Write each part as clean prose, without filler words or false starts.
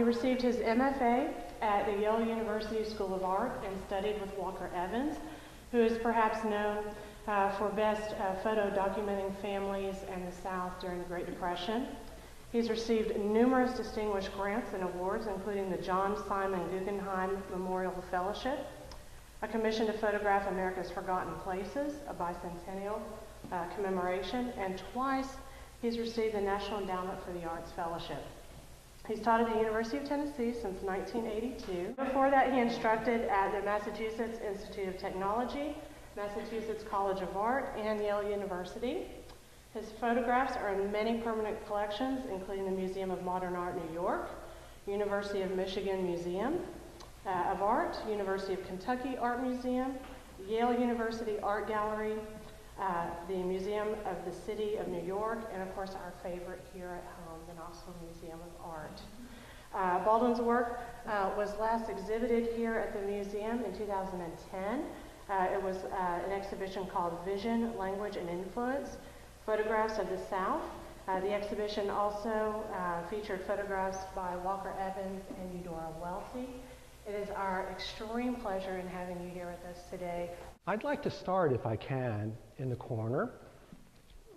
He received his MFA at the Yale University School of Art and studied with Walker Evans, who is perhaps known for best photo documenting families and the South during the Great Depression. He's received numerous distinguished grants and awards, including the John Simon Guggenheim Memorial Fellowship, a commission to photograph America's Forgotten Places, a bicentennial commemoration, and twice he's received the National Endowment for the Arts Fellowship. He's taught at the University of Tennessee since 1982. Before that, he instructed at the Massachusetts Institute of Technology, Massachusetts College of Art, and Yale University. His photographs are in many permanent collections, including the Museum of Modern Art, New York, University of Michigan Museum of Art, University of Kentucky Art Museum, Yale University Art Gallery, the Museum of the City of New York, and of course our favorite here at home, the Knoxville Museum of Art. Baldwin's work was last exhibited here at the museum in 2010. It was an exhibition called Vision, Language, and Influence, Photographs of the South. The exhibition also featured photographs by Walker Evans and Eudora Welty. It is our extreme pleasure in having you here with us today. I'd like to start, if I can, in the corner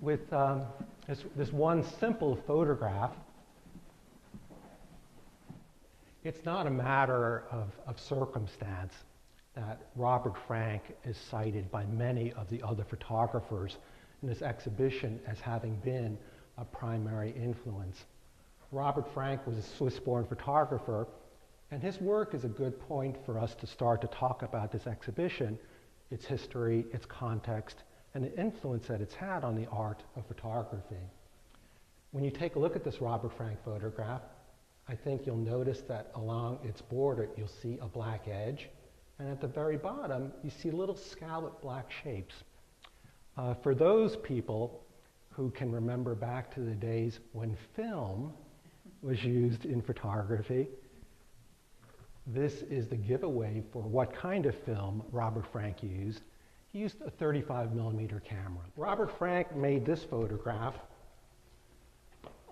with this one simple photograph. It's not a matter of circumstance that Robert Frank is cited by many of the other photographers in this exhibition as having been a primary influence. Robert Frank was a Swiss-born photographer, and his work is a good point for us to start to talk about this exhibition, its history, its context, and the influence that it's had on the art of photography. When you take a look at this Robert Frank photograph, I think you'll notice that along its border you'll see a black edge, and at the very bottom you see little scalloped black shapes. For those people who can remember back to the days when film was used in photography, this is the giveaway for what kind of film Robert Frank used. He used a 35mm camera. Robert Frank made this photograph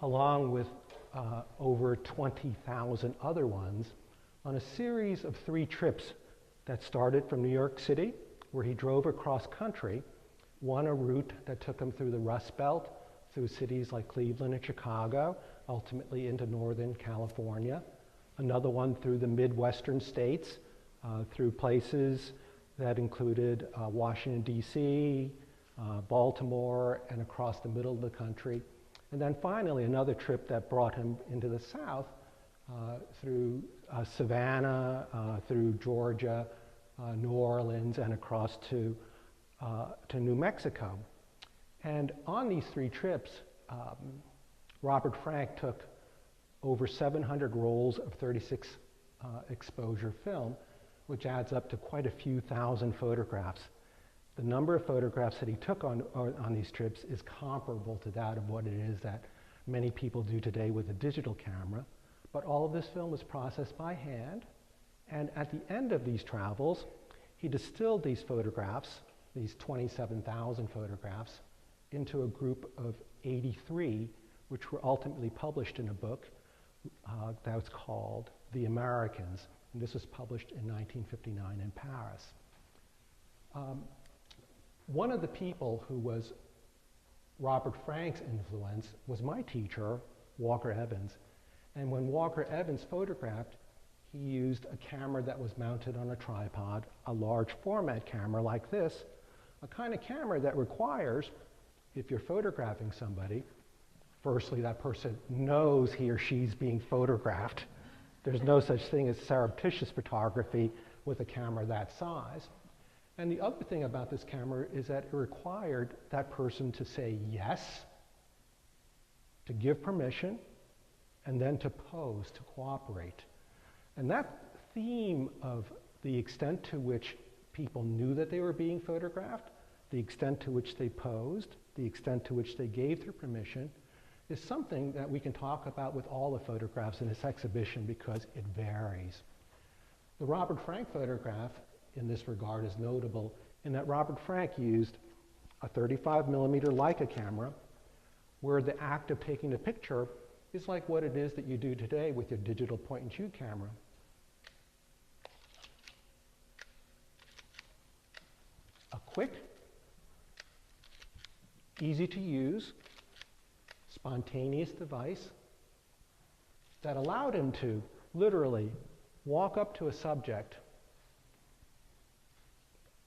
along with over 20,000 other ones on a series of 3 trips that started from New York City, where he drove across country, one a route that took him through the Rust Belt, through cities like Cleveland and Chicago, ultimately into Northern California. Another one through the Midwestern states, through places that included Washington, D.C., Baltimore, and across the middle of the country. And then finally, another trip that brought him into the South through Savannah, through Georgia, New Orleans, and across to New Mexico. And on these 3 trips, Robert Frank took over 700 rolls of 36 exposure film, which adds up to quite a few thousand photographs. The number of photographs that he took on these trips is comparable to that of what it is that many people do today with a digital camera, but all of this film was processed by hand, and at the end of these travels, he distilled these photographs, these 27,000 photographs, into a group of 83, which were ultimately published in a book that was called The Americans, and this was published in 1959 in Paris. One of the people who was Robert Frank's influence was my teacher, Walker Evans. And when Walker Evans photographed, he used a camera that was mounted on a tripod, a large format camera like this, a kind of camera that requires, if you're photographing somebody, firstly, that person knows he or she's being photographed. There's no such thing as surreptitious photography with a camera that size. And the other thing about this camera is that it required that person to say yes, to give permission, and then to pose, to cooperate. And that theme of the extent to which people knew that they were being photographed, the extent to which they posed, the extent to which they gave their permission, is something that we can talk about with all the photographs in this exhibition because it varies. The Robert Frank photograph in this regard is notable in that Robert Frank used a 35mm Leica camera where the act of taking the picture is like what it is that you do today with your digital point-and-shoot camera. A quick, easy to use, spontaneous device that allowed him to literally walk up to a subject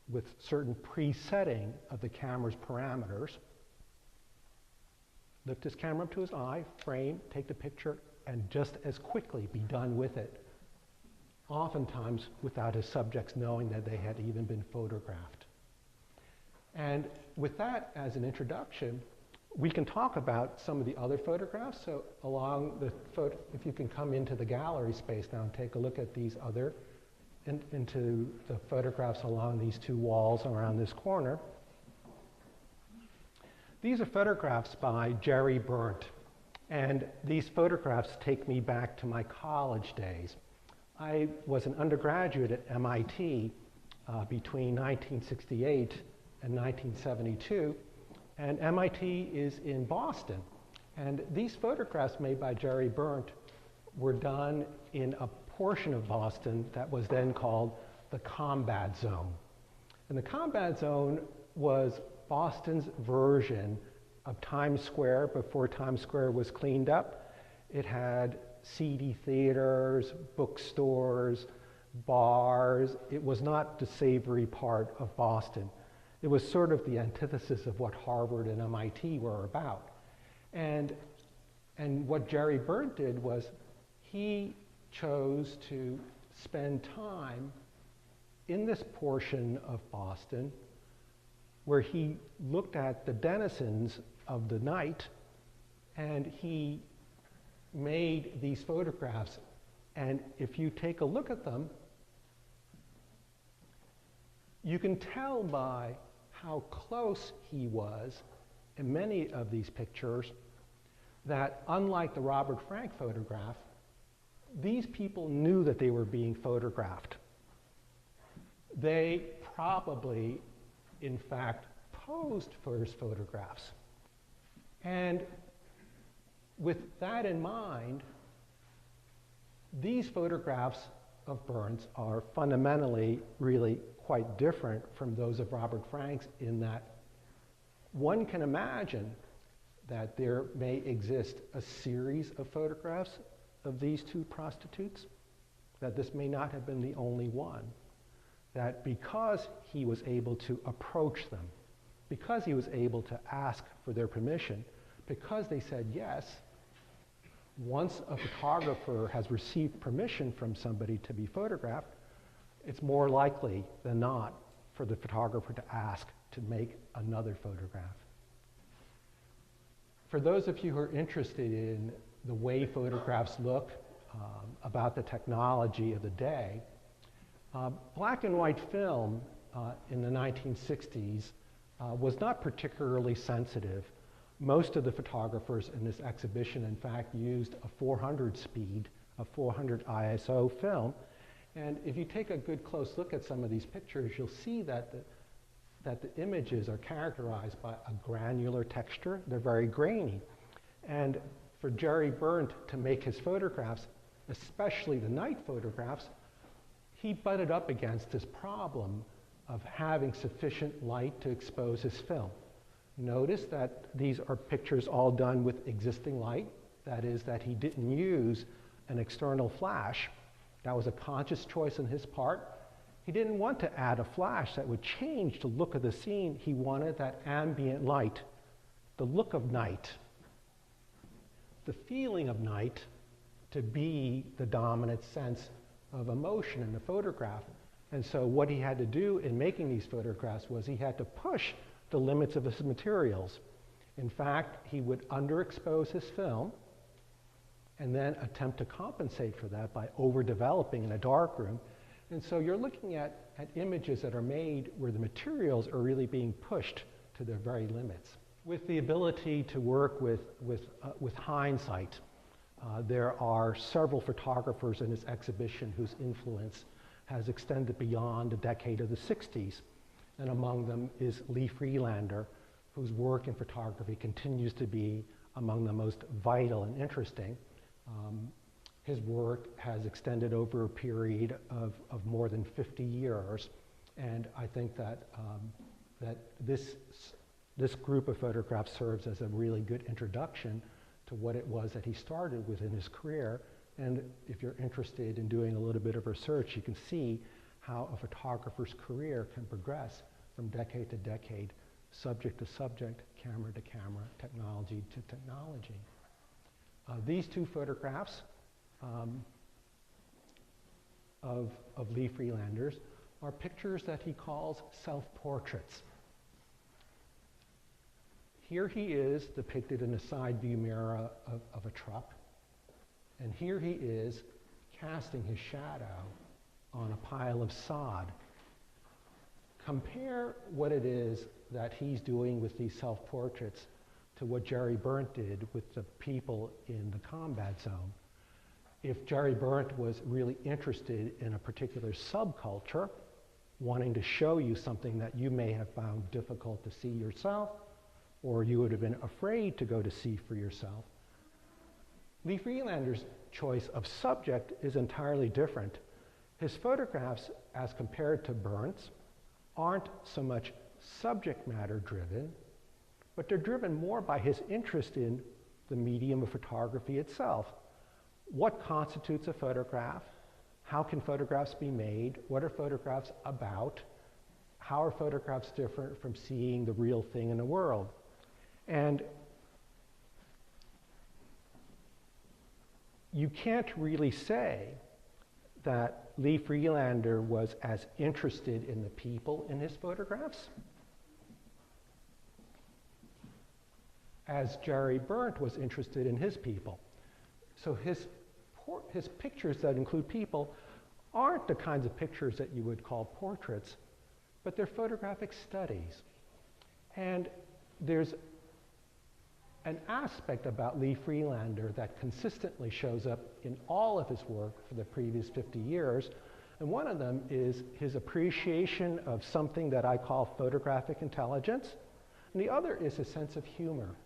with certain presetting of the camera's parameters, lift his camera up to his eye, frame, take the picture, and just as quickly be done with it, oftentimes without his subjects knowing that they had even been photographed. And with that as an introduction, we can talk about some of the other photographs. So along the photo, if you can come into the gallery space now and take a look at these other, into the photographs along these two walls around this corner. These are photographs by Jerry Berndt. And these photographs take me back to my college days. I was an undergraduate at MIT between 1968 and 1972. And MIT is in Boston. And these photographs made by Jerry Berndt were done in a portion of Boston that was then called the Combat Zone. And the Combat Zone was Boston's version of Times Square before Times Square was cleaned up. It had seedy theaters, bookstores, bars. It was not the savory part of Boston. It was sort of the antithesis of what Harvard and MIT were about. And what Jerry Berndt did was he chose to spend time in this portion of Boston where he looked at the denizens of the night, and he made these photographs. And if you take a look at them, you can tell by how close he was in many of these pictures that, unlike the Robert Frank photograph, these people knew that they were being photographed. They probably, in fact, posed for his photographs. And with that in mind, these photographs of Berndt are fundamentally really quite different from those of Robert Frank's in that one can imagine that there may exist a series of photographs of these two prostitutes, that this may not have been the only one, that because he was able to approach them, because he was able to ask for their permission, because they said yes, once a photographer has received permission from somebody to be photographed, it's more likely than not for the photographer to ask to make another photograph. For those of you who are interested in the way photographs look, about the technology of the day, black and white film in the 1960s was not particularly sensitive. Most of the photographers in this exhibition, in fact, used a 400 speed, a 400 ISO film. And if you take a good close look at some of these pictures, you'll see that the images are characterized by a granular texture. They're very grainy. And for Jerry Berndt to make his photographs, especially the night photographs, he butted up against this problem of having sufficient light to expose his film. Notice that these are pictures all done with existing light. That is, that he didn't use an external flash. That was a conscious choice on his part. He didn't want to add a flash that would change the look of the scene. He wanted that ambient light, the look of night, the feeling of night to be the dominant sense of emotion in the photograph. And so what he had to do in making these photographs was he had to push the limits of his materials. In fact, he would underexpose his film and then attempt to compensate for that by overdeveloping in a darkroom. And so you're looking at images that are made where the materials are really being pushed to their very limits. With the ability to work with hindsight, there are several photographers in this exhibition whose influence has extended beyond the decade of the 60s. And among them is Lee Freelander, whose work in photography continues to be among the most vital and interesting. His work has extended over a period of more than 50 years, and I think that, that this group of photographs serves as a really good introduction to what it was that he started with in his career. And if you're interested in doing a little bit of research, you can see how a photographer's career can progress from decade to decade, subject to subject, camera to camera, technology to technology. These two photographs of Lee Freelander's are pictures that he calls self-portraits. Here he is depicted in a side view mirror of a truck, and here he is casting his shadow on a pile of sod. Compare what it is that he's doing with these self-portraits to what Jerry Berndt did with the people in the combat zone. If Jerry Berndt was really interested in a particular subculture, wanting to show you something that you may have found difficult to see yourself, or you would have been afraid to go to see for yourself, Lee Freelander's choice of subject is entirely different. His photographs, as compared to Berndt, aren't so much subject matter driven, but they're driven more by his interest in the medium of photography itself. What constitutes a photograph? How can photographs be made? What are photographs about? How are photographs different from seeing the real thing in the world? And you can't really say that Lee Freelander was as interested in the people in his photographs as Jerry Berndt was interested in his people. So his pictures that include people aren't the kinds of pictures that you would call portraits, but they're photographic studies. And there's an aspect about Lee Freelander that consistently shows up in all of his work for the previous 50 years, and one of them is his appreciation of something that I call photographic intelligence, and the other is his sense of humor.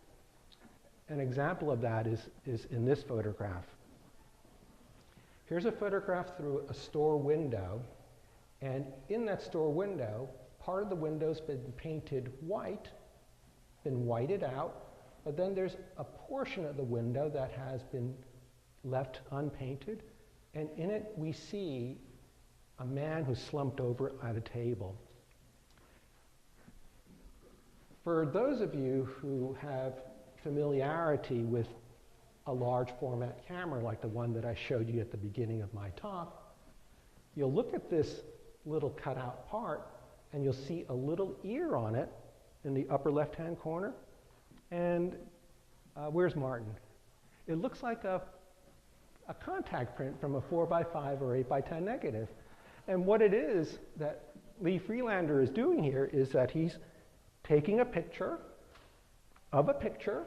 An example of that is in this photograph. Here's a photograph through a store window, and in that store window, part of the window's been painted white, been whited out, but then there's a portion of the window that has been left unpainted, and in it we see a man who's slumped over at a table. For those of you who have familiarity with a large format camera like the one that I showed you at the beginning of my talk, you'll look at this little cutout part and you'll see a little ear on it in the upper left-hand corner. And where's Martin? It looks like a contact print from a 4x5 or 8x10 negative. And what it is that Lee Freelander is doing here is that he's taking a picture of a picture,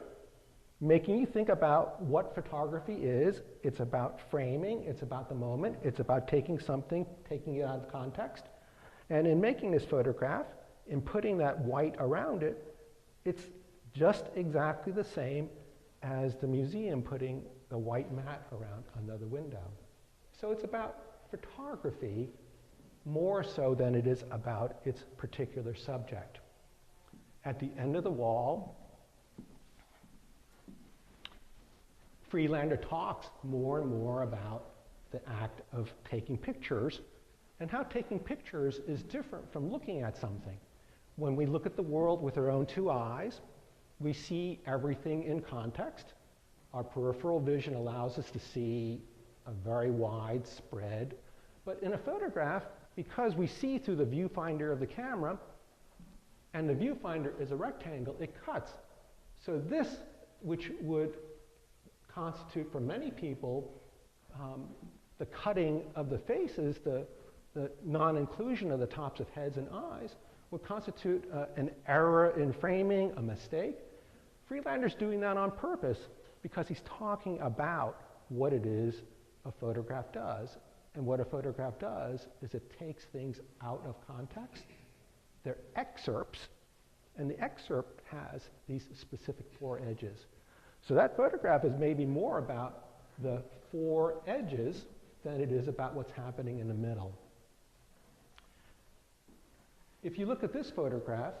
making you think about what photography is. It's about framing, it's about the moment, it's about taking something, taking it out of context. And in making this photograph, in putting that white around it, it's just exactly the same as the museum putting the white mat around another window. So it's about photography more so than it is about its particular subject. At the end of the wall, Freelander talks more and more about the act of taking pictures and how taking pictures is different from looking at something. When we look at the world with our own two eyes, we see everything in context. Our peripheral vision allows us to see a very wide spread. But in a photograph, because we see through the viewfinder of the camera, and the viewfinder is a rectangle, it cuts. So this, which would constitute for many people the cutting of the faces, the non-inclusion of the tops of heads and eyes, would constitute an error in framing, a mistake. Freelander's doing that on purpose because he's talking about what it is a photograph does. And what a photograph does is it takes things out of context. They're excerpts, and the excerpt has these specific four edges. So that photograph is maybe more about the four edges than it is about what's happening in the middle. If you look at this photograph,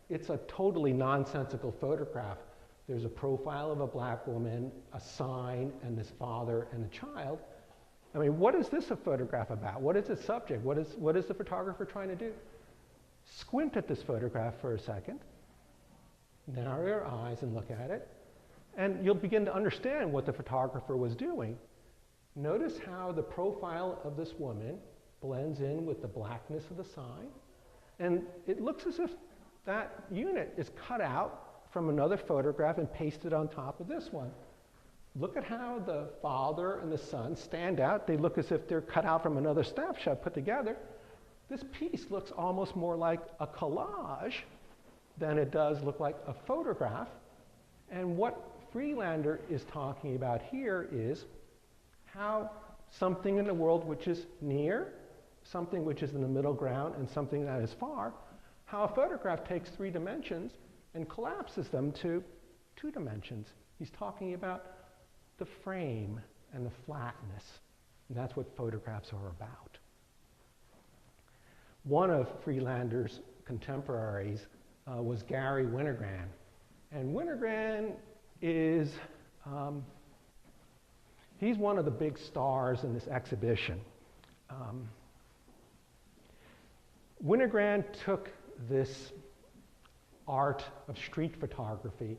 it's a totally nonsensical photograph. There's a profile of a black woman, a sign, and this father and a child. I mean, what is this a photograph about? What is its subject? What is the photographer trying to do? Squint at this photograph for a second, narrow your eyes and look at it, and you'll begin to understand what the photographer was doing. Notice how the profile of this woman blends in with the blackness of the sign, and it looks as if that unit is cut out from another photograph and pasted on top of this one. Look at how the father and the son stand out. They look as if they're cut out from another snapshot put together. This piece looks almost more like a collage than it does look like a photograph. And what Friedlander is talking about here is how something in the world which is near, something which is in the middle ground, and something that is far, how a photograph takes 3 dimensions and collapses them to 2 dimensions. He's talking about the frame and the flatness, and that's what photographs are about. One of Friedlander's contemporaries was Gary Winogrand, and Winogrand is, he's one of the big stars in this exhibition. Winogrand took this art of street photography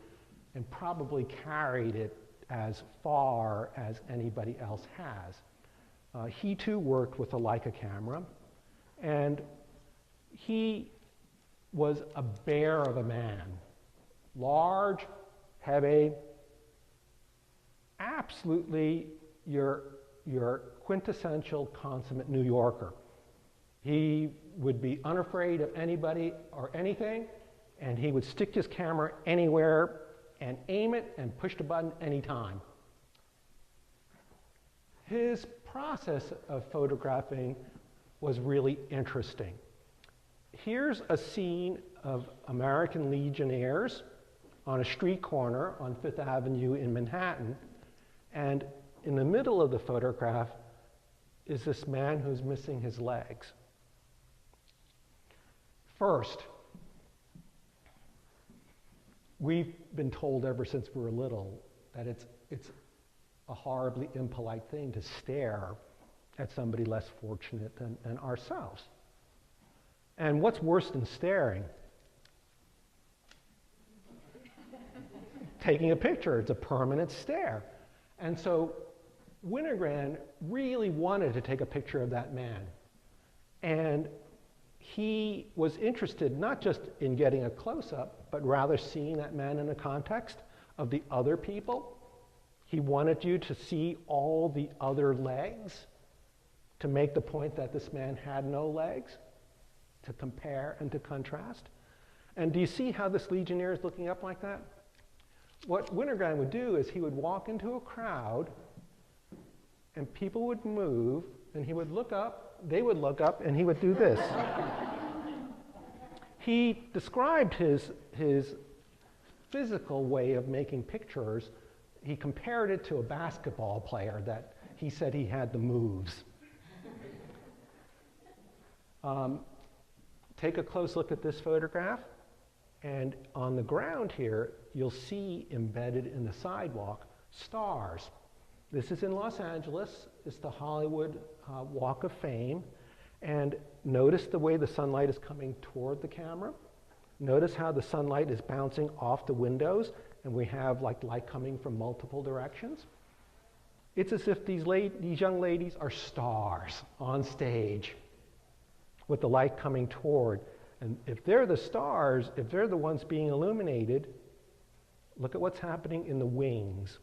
and probably carried it as far as anybody else has. He too worked with a Leica camera, and he was a bear of a man. Large, heavy, absolutely your quintessential consummate New Yorker. He would be unafraid of anybody or anything, and he would stick his camera anywhere and aim it and push the button anytime. His process of photographing was really interesting. Here's a scene of American Legionnaires on a street corner on Fifth Avenue in Manhattan, and in the middle of the photograph is this man who's missing his legs. First, we've been told ever since we were little that it's a horribly impolite thing to stare at somebody less fortunate than ourselves. And what's worse than staring? Taking a picture. It's a permanent stare. And so Winogrand really wanted to take a picture of that man. And he was interested not just in getting a close-up, but rather seeing that man in the context of the other people. He wanted you to see all the other legs, to make the point that this man had no legs, to compare and to contrast. And do you see how this Legionnaire is looking up like that? What Winogrand would do is he would walk into a crowd, and people would move, and he would look up, they would look up, and he would do this. He described his physical way of making pictures. He compared it to a basketball player that he said he had the moves. Take a close look at this photograph, and on the ground here, you'll see embedded in the sidewalk stars. This is in Los Angeles. It's the Hollywood Walk of Fame. And notice the way the sunlight is coming toward the camera. Notice how the sunlight is bouncing off the windows, and we have like light coming from multiple directions. It's as if these young ladies are stars on stage with the light coming toward. And if they're the stars, if they're the ones being illuminated, look at what's happening in the wings.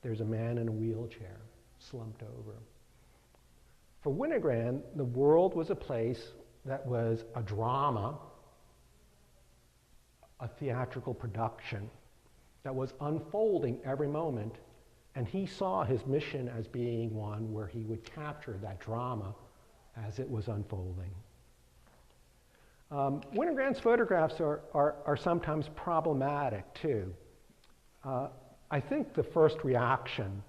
There's a man in a wheelchair, slumped over. For Winogrand, the world was a place that was a drama, a theatrical production that was unfolding every moment, and he saw his mission as being one where he would capture that drama as it was unfolding. Winogrand's photographs are sometimes problematic too. I think the first reaction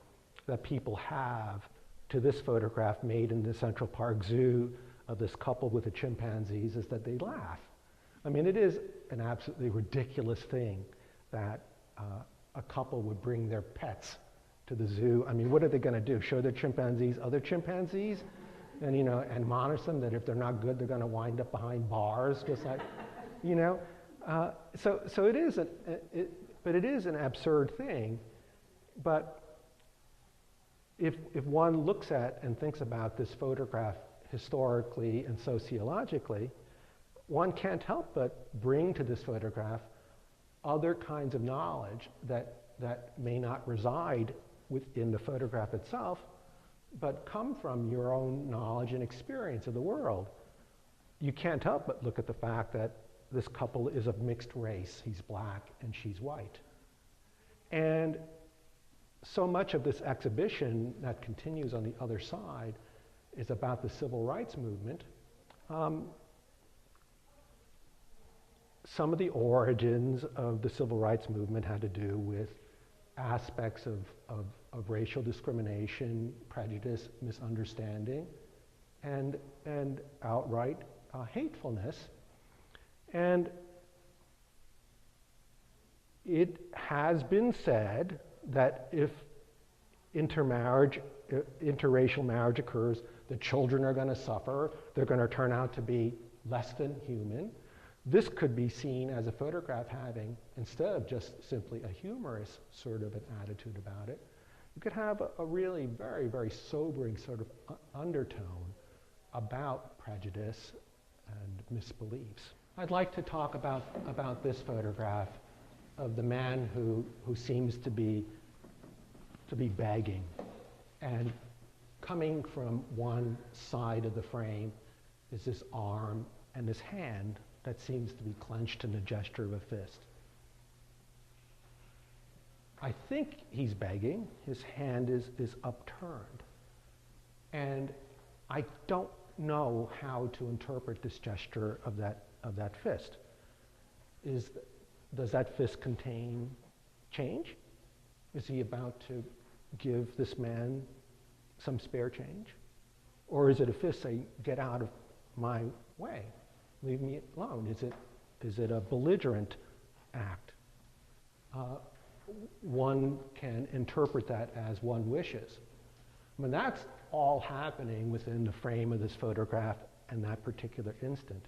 that people have to this photograph made in the Central Park Zoo of this couple with the chimpanzees is that they laugh. I mean, it is an absolutely ridiculous thing that a couple would bring their pets to the zoo. I mean, what are they going to do? Show their chimpanzees other chimpanzees, and admonish them that if they're not good, they're going to wind up behind bars, just like, So it is but it is an absurd thing. But if one looks at and thinks about this photograph historically and sociologically, one can't help but bring to this photograph other kinds of knowledge that may not reside within the photograph itself, but come from your own knowledge and experience of the world. You can't help but look at the fact that this couple is of mixed race. He's black and she's white. And so much of this exhibition that continues on the other side is about the civil rights movement. Some of the origins of the civil rights movement had to do with aspects of racial discrimination, prejudice, misunderstanding, and outright hatefulness. And it has been said that if interracial marriage occurs, the children are going to suffer, they're going to turn out to be less than human. This could be seen as a photograph having, instead of just simply a humorous sort of an attitude about it, you could have a really very, very sobering sort of undertone about prejudice and misbeliefs. I'd like to talk about this photograph of the man who seems to be begging. And coming from one side of the frame is this arm and this hand that seems to be clenched in the gesture of a fist. I think he's begging. His hand is upturned. And I don't know how to interpret this gesture of that fist. Does that fist contain change? Is he about to give this man some spare change? Or is it a fist saying, get out of my way, leave me alone? Is it a belligerent act? One can interpret that as one wishes. I mean, that's all happening within the frame of this photograph and that particular instant.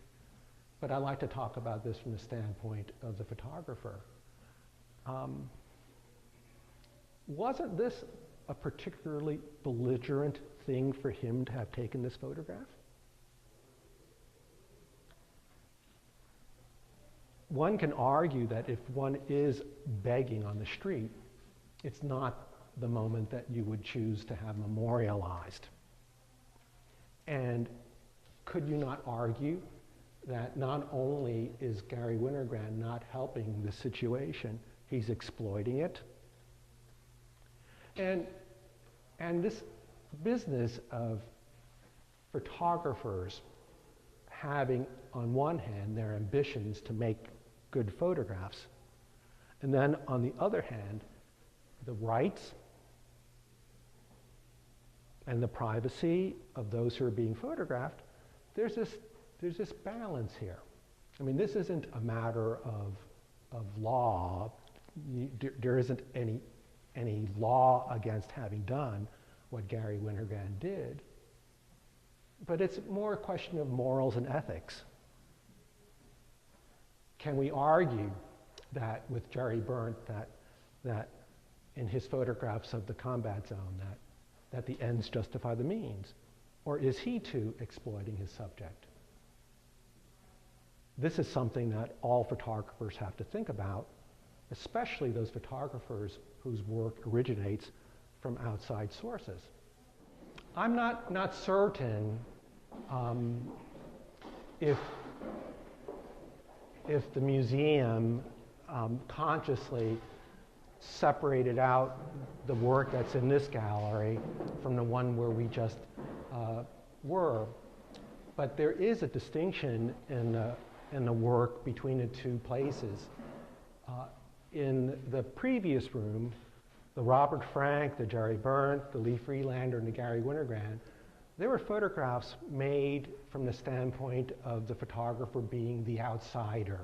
But I like to talk about this from the standpoint of the photographer. Wasn't this a particularly belligerent thing for him to have taken this photograph? One can argue that if one is begging on the street, it's not the moment that you would choose to have memorialized. And could you not argue that not only is Gary Winogrand not helping the situation, he's exploiting it? And this business of photographers having, on one hand, their ambitions to make good photographs, and then on the other hand, the rights and the privacy of those who are being photographed, there's this balance here. I mean, this isn't a matter of law. There isn't any law against having done what Gary Winogrand did, but it's more a question of morals and ethics. Can we argue that with Jerry Berndt that in his photographs of the combat zone that the ends justify the means? Or is he too exploiting his subject? This is something that all photographers have to think about, especially those photographers whose work originates from outside sources. I'm not certain if the museum consciously separated out the work that's in this gallery from the one where we just were. But there is a distinction in the work between the two places. In the previous room, the Robert Frank, the Jerry Berndt, the Lee Freelander, and the Gary Winogrand, they were photographs made from the standpoint of the photographer being the outsider,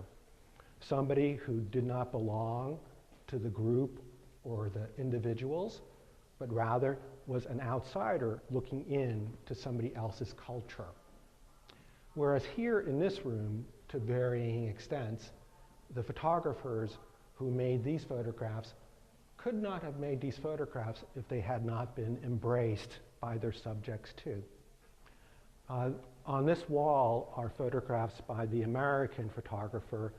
somebody who did not belong to the group or the individuals, but rather was an outsider looking in to somebody else's culture. Whereas here in this room, to varying extents, the photographers who made these photographs could not have made these photographs if they had not been embraced by their subjects too. On this wall are photographs by the American photographer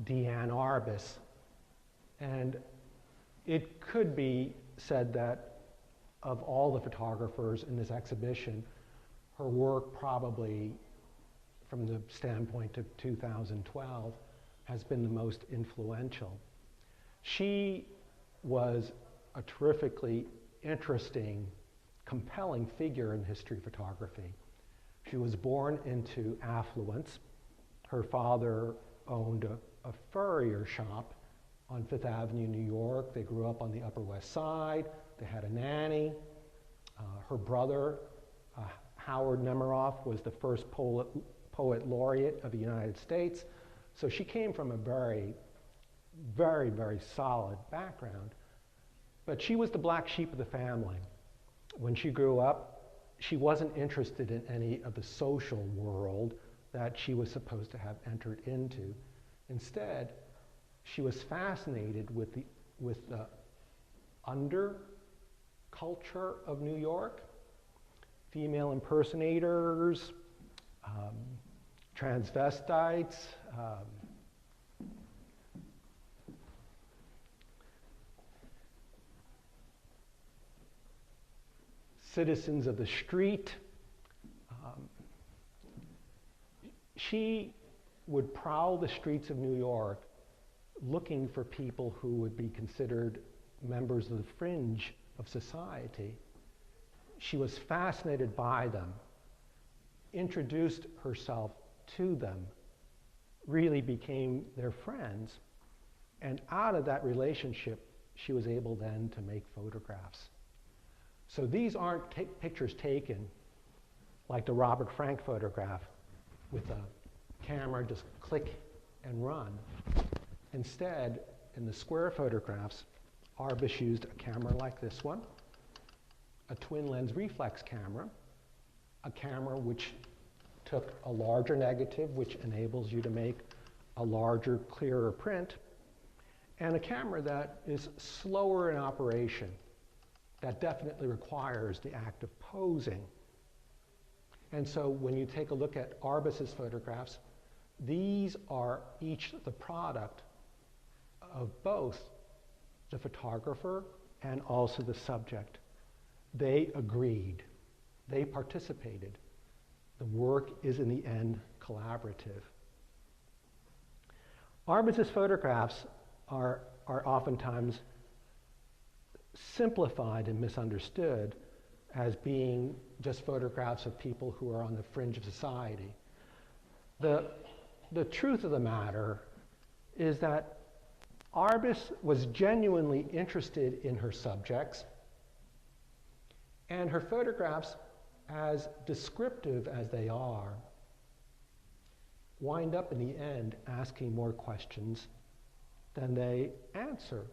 Deanne Arbus, and it could be said that of all the photographers in this exhibition, her work probably, from the standpoint of 2012, has been the most influential. She was a terrifically interesting, compelling figure in history photography. She was born into affluence. Her father owned a furrier shop on Fifth Avenue, New York. They grew up on the Upper West Side. They had a nanny. Her brother, Howard Nemeroff, was the first poet laureate of the United States. So she came from a very, very, very solid background. But she was the black sheep of the family. When she grew up, she wasn't interested in any of the social world that she was supposed to have entered into. Instead, she was fascinated with the under culture of New York, female impersonators, transvestites, citizens of the street. She would prowl the streets of New York looking for people who would be considered members of the fringe of society. She was fascinated by them, introduced herself to them, really became their friends, and out of that relationship, she was able then to make photographs. So these aren't pictures taken like the Robert Frank photograph with a camera just click and run. Instead, in the square photographs, Arbus used a camera like this one, a twin lens reflex camera, a camera which took a larger negative, which enables you to make a larger, clearer print, and a camera that is slower in operation, that definitely requires the act of posing. And so when you take a look at Arbus's photographs, these are each the product of both the photographer and also the subject. They agreed. They participated. The work is in the end collaborative. Arbus's photographs are oftentimes simplified and misunderstood as being just photographs of people who are on the fringe of society. The truth of the matter is that Arbus was genuinely interested in her subjects, and her photographs, as descriptive as they are, wind up in the end asking more questions than they answer.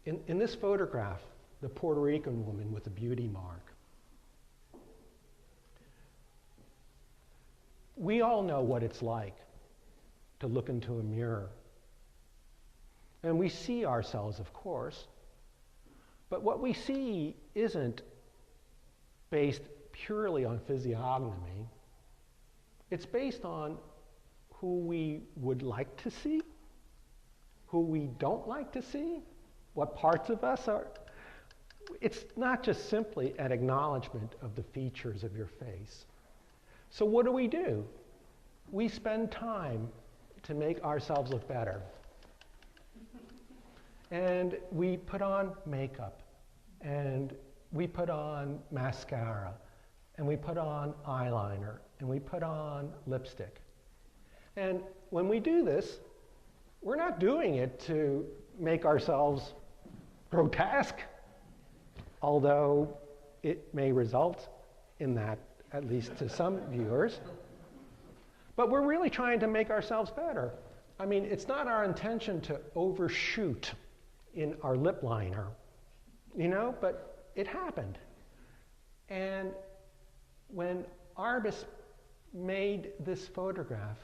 In this photograph, the Puerto Rican woman with the beauty mark, we all know what it's like to look into a mirror. And we see ourselves, of course, but what we see isn't based purely on physiognomy. It's based on who we would like to see, who we don't like to see, what parts of us are. It's not just simply an acknowledgement of the features of your face. So what do? We spend time to make ourselves look better. And we put on makeup, and we put on mascara, and we put on eyeliner, and we put on lipstick. And when we do this, we're not doing it to make ourselves grotesque, although it may result in that, at least to some viewers. But we're really trying to make ourselves better. I mean, it's not our intention to overshoot in our lip liner, you know, but it happened. And when Arbus made this photograph,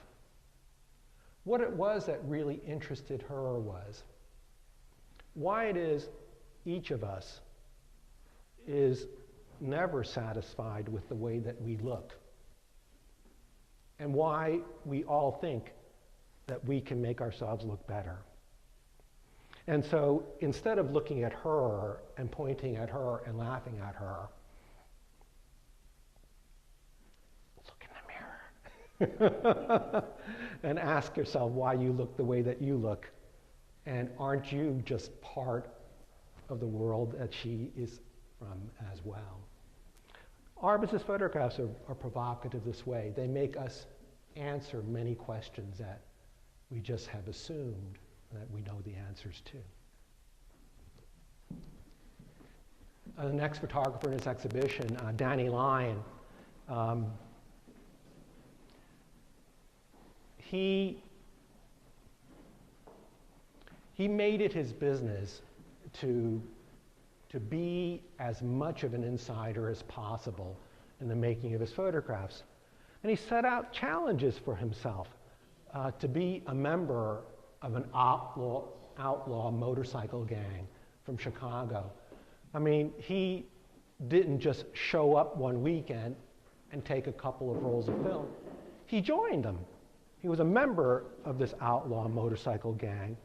what it was that really interested her was why it is each of us is never satisfied with the way that we look, and why we all think that we can make ourselves look better. And so instead of looking at her and pointing at her and laughing at her, look in the mirror and ask yourself why you look the way that you look. And aren't you just part of the world that she is from as well? Arbus's photographs are provocative this way. They make us answer many questions that we just have assumed that we know the answers to. The next photographer in this exhibition, Danny Lyon, he made it his business to be as much of an insider as possible in the making of his photographs. And he set out challenges for himself to be a member of an outlaw motorcycle gang from Chicago. I mean, he didn't just show up one weekend and take a couple of rolls of film. He joined them. He was a member of this outlaw motorcycle gang.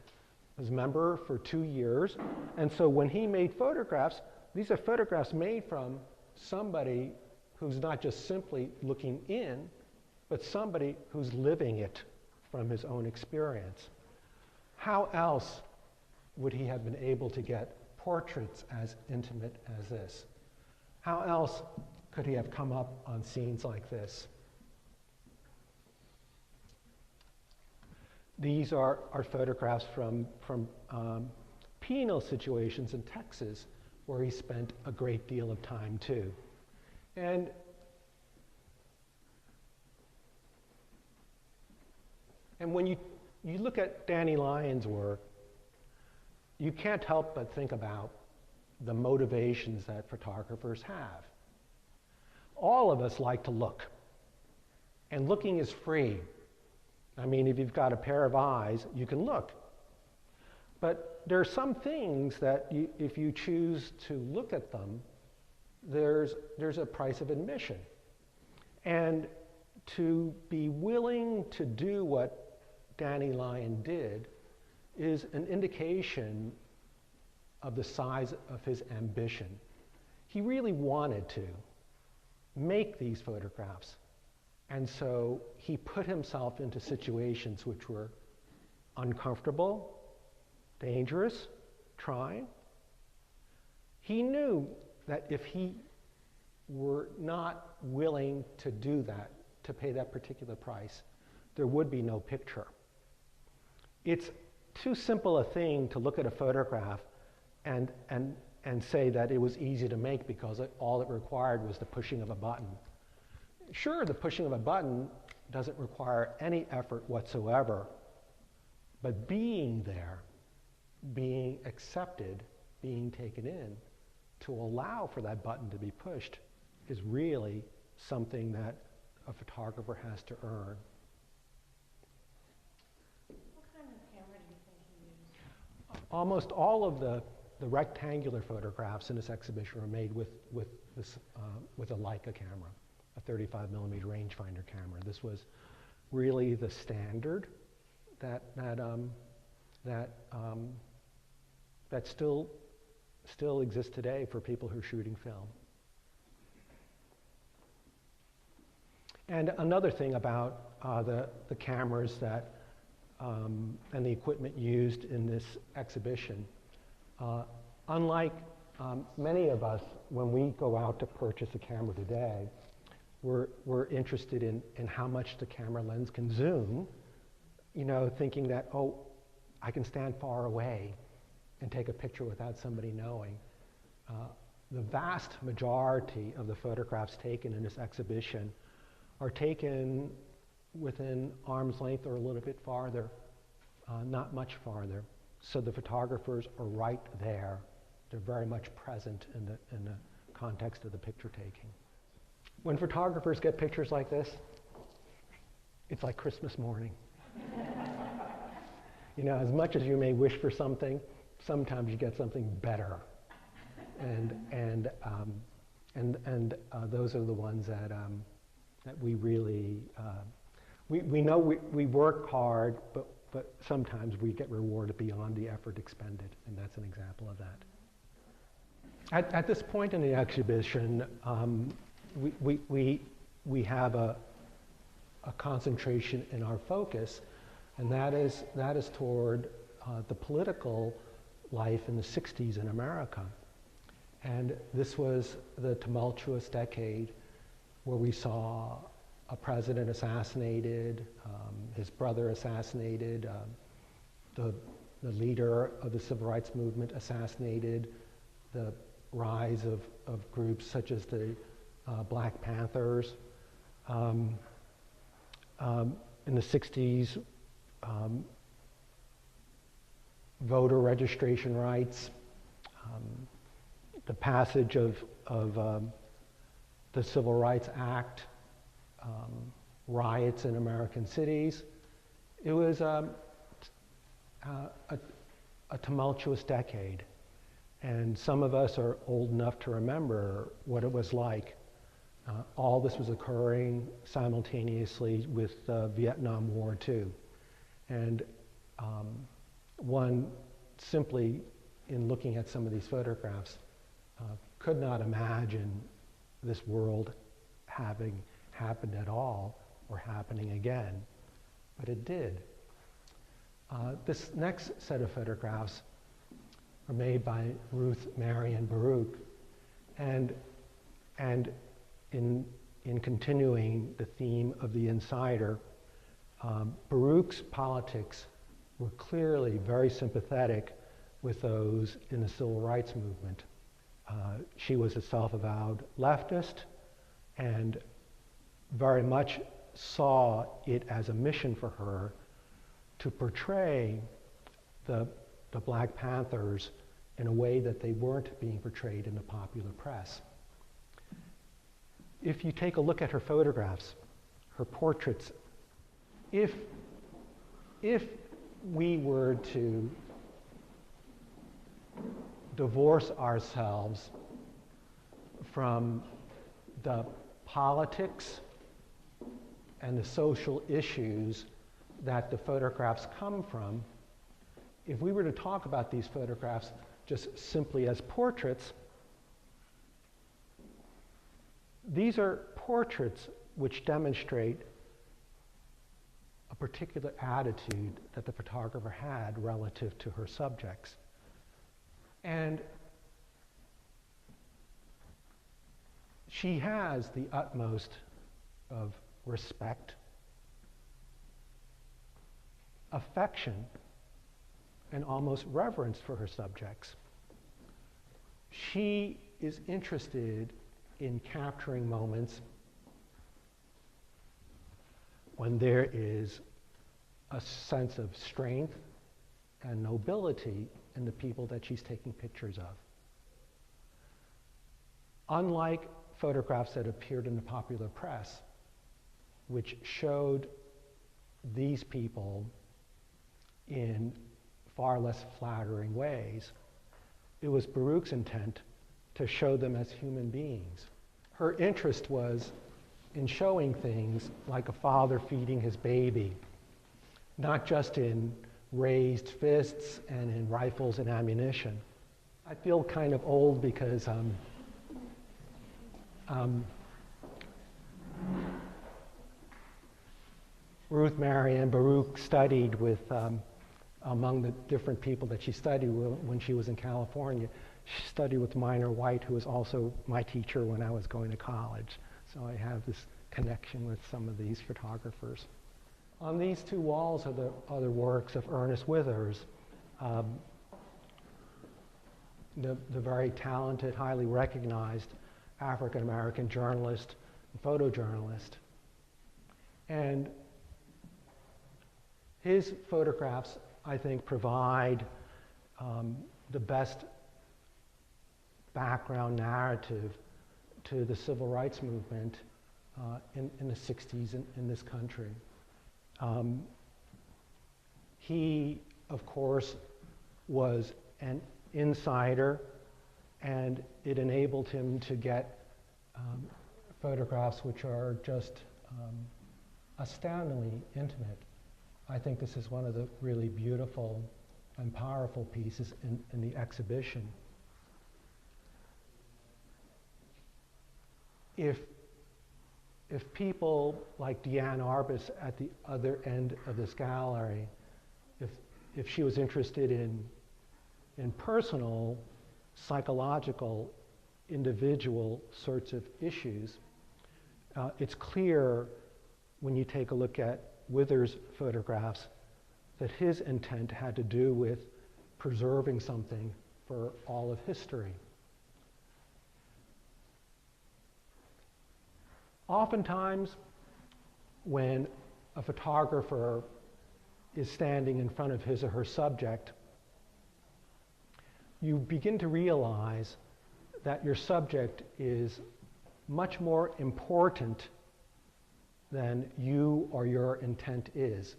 Was a member for 2 years. And so when he made photographs, these are photographs made from somebody who's not just simply looking in, but somebody who's living it from his own experience. How else would he have been able to get portraits as intimate as this? How else could he have come up on scenes like this? These are photographs from penal situations in Texas, where he spent a great deal of time too. And when you look at Danny Lyon's work, you can't help but think about the motivations that photographers have. All of us like to look, and looking is free. I mean, if you've got a pair of eyes, you can look. But there are some things that if you choose to look at them, there's a price of admission. And to be willing to do what Danny Lyon did is an indication of the size of his ambition. He really wanted to make these photographs. And so he put himself into situations which were uncomfortable, dangerous, trying. He knew that if he were not willing to do that, to pay that particular price, there would be no picture. It's too simple a thing to look at a photograph and say that it was easy to make because all it required was the pushing of a button. Sure, the pushing of a button doesn't require any effort whatsoever, but being there, being accepted, being taken in, to allow for that button to be pushed is really something that a photographer has to earn. What kind of camera do you think he used? Almost all of the rectangular photographs in this exhibition are made with a Leica camera, a 35 millimeter rangefinder camera. This was really the standard that still exists today for people who are shooting film. And another thing about the cameras that and the equipment used in this exhibition, unlike many of us, when we go out to purchase a camera today, we're interested in how much the camera lens can zoom, you know, thinking that, oh, I can stand far away and take a picture without somebody knowing. The vast majority of the photographs taken in this exhibition are taken within arm's length or a little bit farther, not much farther. So the photographers are right there. They're very much present in the context of the picture taking. When photographers get pictures like this, it's like Christmas morning. You know, as much as you may wish for something, sometimes you get something better. And those are the ones that we really, we know we work hard, but sometimes we get rewarded beyond the effort expended, and that's an example of that. At this point in the exhibition, we have a concentration in our focus, and that is toward the political life in the 60s in America. And this was the tumultuous decade where we saw a president assassinated, his brother assassinated, the leader of the civil rights movement assassinated, the rise of groups such as the Black Panthers. In the 60s, voter registration rights, the passage of the Civil Rights Act, riots in American cities. It was a tumultuous decade, and some of us are old enough to remember what it was like. All this was occurring simultaneously with the Vietnam War too. And one simply, in looking at some of these photographs, could not imagine this world having happened at all or happening again, but it did. This next set of photographs are made by Ruth Marion Baruch, and in continuing the theme of the insider, Baruch's politics were clearly very sympathetic with those in the civil rights movement. She was a self-avowed leftist and very much saw it as a mission for her to portray the Black Panthers in a way that they weren't being portrayed in the popular press. If you take a look at her photographs, her portraits, if we were to divorce ourselves from the politics and the social issues that the photographs come from, if we were to talk about these photographs just simply as portraits, these are portraits which demonstrate a particular attitude that the photographer had relative to her subjects. And she has the utmost of respect, affection, and almost reverence for her subjects. She is interested in capturing moments when there is a sense of strength and nobility in the people that she's taking pictures of. Unlike photographs that appeared in the popular press, which showed these people in far less flattering ways, it was Baruch's intent to show them as human beings. Her interest was in showing things like a father feeding his baby, not just in raised fists and in rifles and ammunition. I feel kind of old because Ruth Marion Baruch studied with, among the different people that she studied when she was in California, she studied with Minor White, who was also my teacher when I was going to college. So I have this connection with some of these photographers. On these two walls are the works of Ernest Withers. the very talented, highly recognized African-American journalist and photojournalist. And his photographs, I think, provide the best background narrative to the civil rights movement in the 60s in this country. He, of course, was an insider, and it enabled him to get photographs which are just astoundingly intimate. I think this is one of the really beautiful and powerful pieces in the exhibition. If people like Deanne Arbus at the other end of this gallery, if she was interested in personal, psychological, individual sorts of issues, it's clear when you take a look at Withers' photographs that his intent had to do with preserving something for all of history. Oftentimes, when a photographer is standing in front of his or her subject, you begin to realize that your subject is much more important than you or your intent is.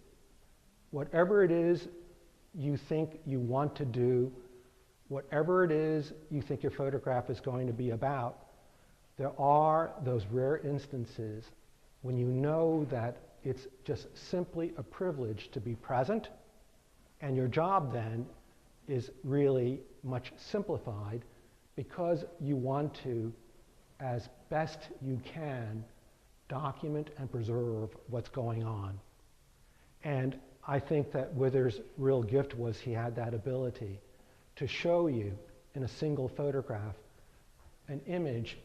Whatever it is you think you want to do, whatever it is you think your photograph is going to be about, there are those rare instances when you know that it's just simply a privilege to be present, and your job then is really much simplified because you want to, as best you can, document and preserve what's going on. And I think that Withers' real gift was he had that ability to show you in a single photograph an image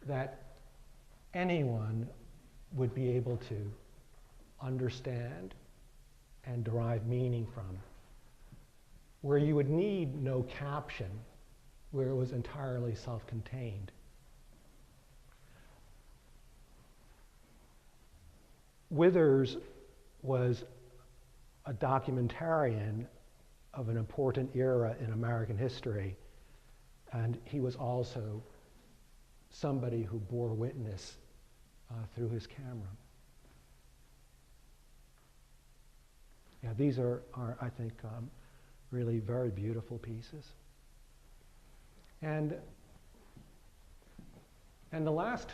that anyone would be able to understand and derive meaning from, where you would need no caption, where it was entirely self-contained. Withers was a documentarian of an important era in American history, and he was also somebody who bore witness through his camera. Yeah, these are I think, really very beautiful pieces. And the last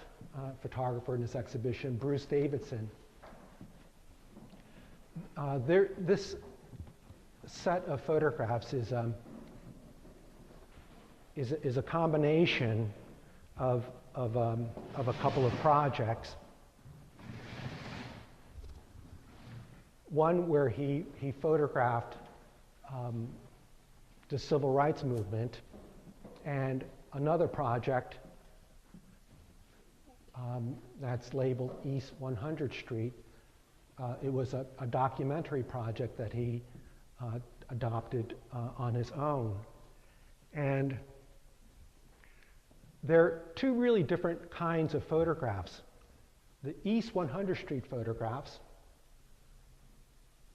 photographer in this exhibition, Bruce Davidson. This set of photographs is a combination of a couple of projects. One where he photographed the civil rights movement, and another project that's labeled East 100th Street. It was a documentary project that he adopted on his own. And there are two really different kinds of photographs. The East 100th Street photographs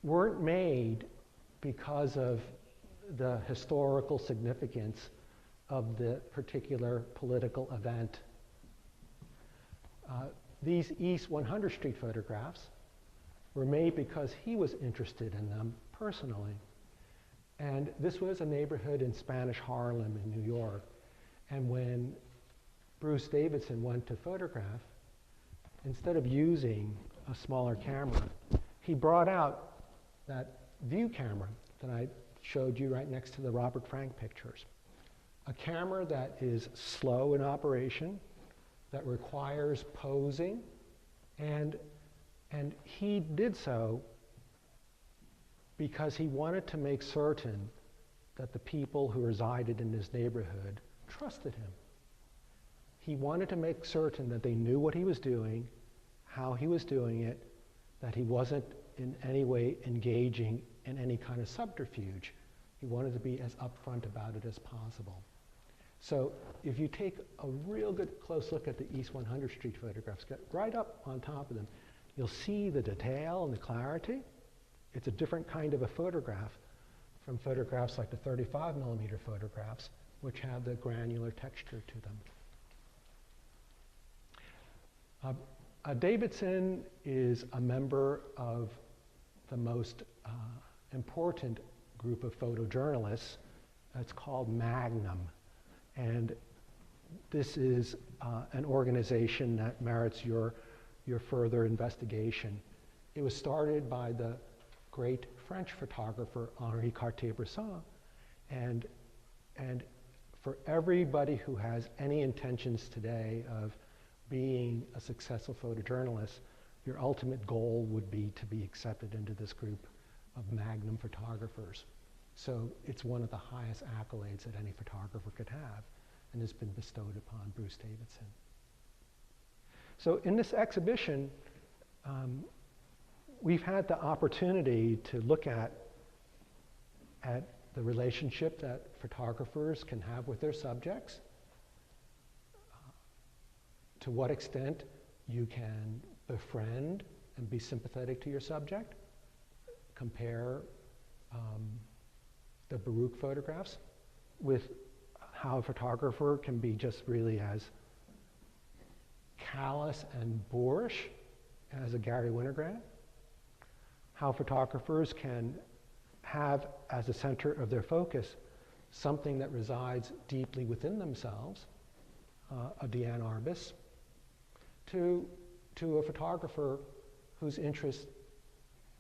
weren't made because of the historical significance of the particular political event. These East 100th Street photographs were made because he was interested in them personally. And this was a neighborhood in Spanish Harlem in New York. And when Bruce Davidson went to photograph, instead of using a smaller camera, he brought out that view camera that I showed you right next to the Robert Frank pictures. A camera that is slow in operation, that requires posing, and he did so because he wanted to make certain that the people who resided in his neighborhood trusted him. He wanted to make certain that they knew what he was doing, how he was doing it, that he wasn't in any way engaging in any kind of subterfuge. He wanted to be as upfront about it as possible. So if you take a real good close look at the East 100th Street photographs, get right up on top of them, you'll see the detail and the clarity. It's a different kind of a photograph from photographs like the 35mm photographs, which have the granular texture to them. Davidson is a member of the most important group of photojournalists. It's called Magnum. And this is an organization that merits your further investigation. It was started by the great French photographer Henri Cartier-Bresson, and for everybody who has any intentions today of being a successful photojournalist, your ultimate goal would be to be accepted into this group of Magnum photographers. So it's one of the highest accolades that any photographer could have, and has been bestowed upon Bruce Davidson. So in this exhibition, we've had the opportunity to look at the relationship that photographers can have with their subjects, to what extent you can befriend and be sympathetic to your subject, compare the Baruch photographs with how a photographer can be just really as callous and boorish as a Gary Winograd, how photographers can have as a center of their focus something that resides deeply within themselves, a Deanne Arbus, to a photographer whose interests,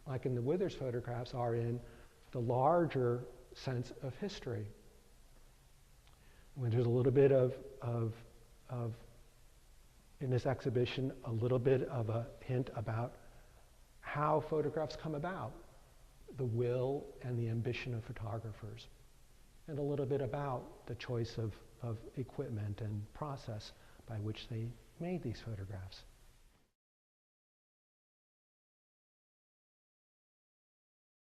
like in the Withers photographs, are in the larger sense of history. When there's a little bit of in this exhibition, a little bit of a hint about how photographs come about, the will and the ambition of photographers, and a little bit about the choice of equipment and process by which they made these photographs.